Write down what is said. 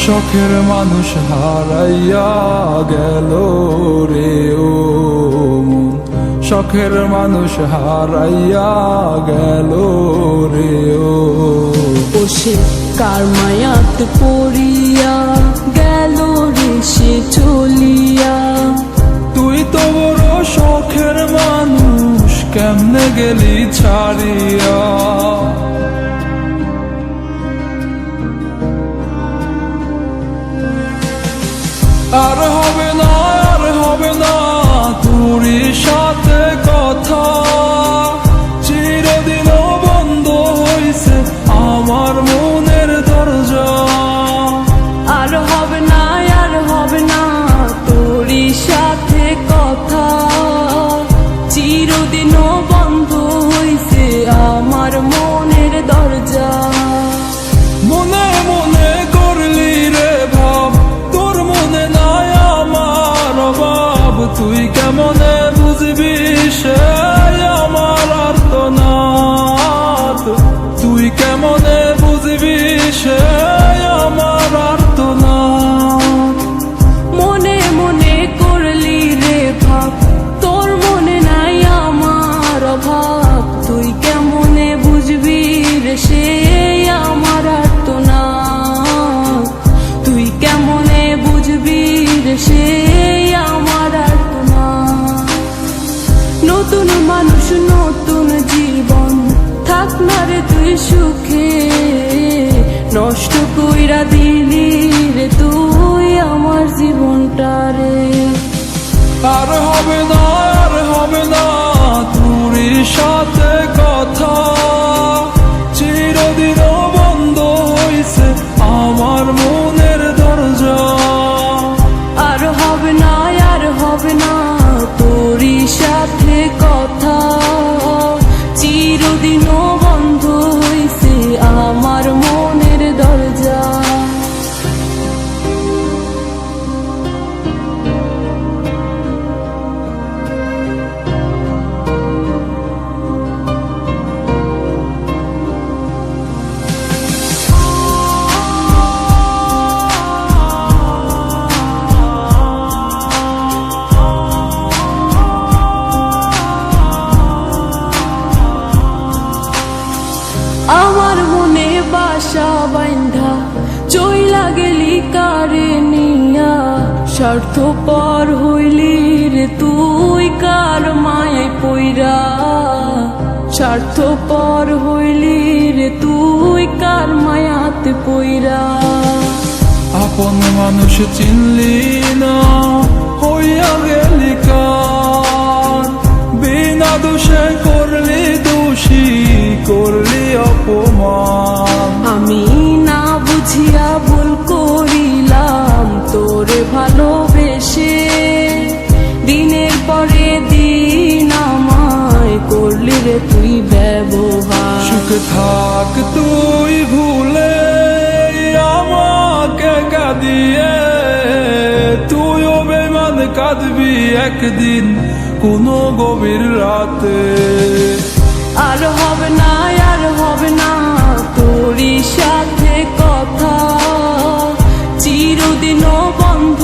শখের মানুষ হারাইয়া গেল রে ও মন, শখের মানুষ হারাইয়া গেল রে ও। সে কার মায়াত পড়িয়া গেল রে সে চলিয়া। তুই তো বড় শখের মানুষ, কেমনে গেলি ছাড়িয়া। আর হবে না, আর হবে না তোরই সাথে কথা, চিরদিনও বন্ধ হইছে আমার মনের দরজা। আর হবে না, আর হবে না তোরই সাথে কথা, চিরদিনও বন্ধ হইছে আমার মনের দরজা। মনে মনে করলি রে ভাব, তোর মনে নাই আমার অভাব। তুই কেমনে বুঝবি সে আমার আর্তনাদ, তুই কেমনে বুঝবি সে আমার আর্তনাদ। মনে মনে করলি রে ভাব, তোর মনে নাই আমার অভাব। তুই কেমনে বুঝবি রে সে আমার আর্তনাদ, তুই কেমনে বুঝবি রে সে আমার আর্তনাদ। নতুন মানুষ নতুন জীবন, থাক না রে তুই সুখে, নষ্ট কইরা দিলি রে তুই আমার জীবনটা রে। আর হবে না, আর হবে না তোরই সাথে কথা, চিরদিনও বন্ধ হইছে আমার মনের দরজা। আর হবে না, আর হবে না তোরই সাথে কথা, চিরদিনও বন্ধ হইছে আমার মনের দরজা। আমার মনে বাসা বাইন্ধা চইলা গেলি কারে নিয়া, স্বার্থপর হইলি রে তুই কার মায়ায় পইরা। স্বার্থপর হইলি রে তুই কার মায়াতে পইরা। আপন মানুষ চিনলি না, হইয়া গেলি কার। বিনা দোষে করলি দোষী, করলি অপমান। আমি না বুঝিয়া ভুল করিলাম তোরে ভালোবেসে, দিনের পরে দিন আমায় করলি রে তুই ব্যবহার। সুখে থাক তুই ভুলে আমাকে কাঁদিয়ে, তুইও বেমান কাঁদবি একদিন কোনো গভীর রাতে। আর হবে না, আর হবে না তোরই সাথে কথা, চিরদিনও বন্ধ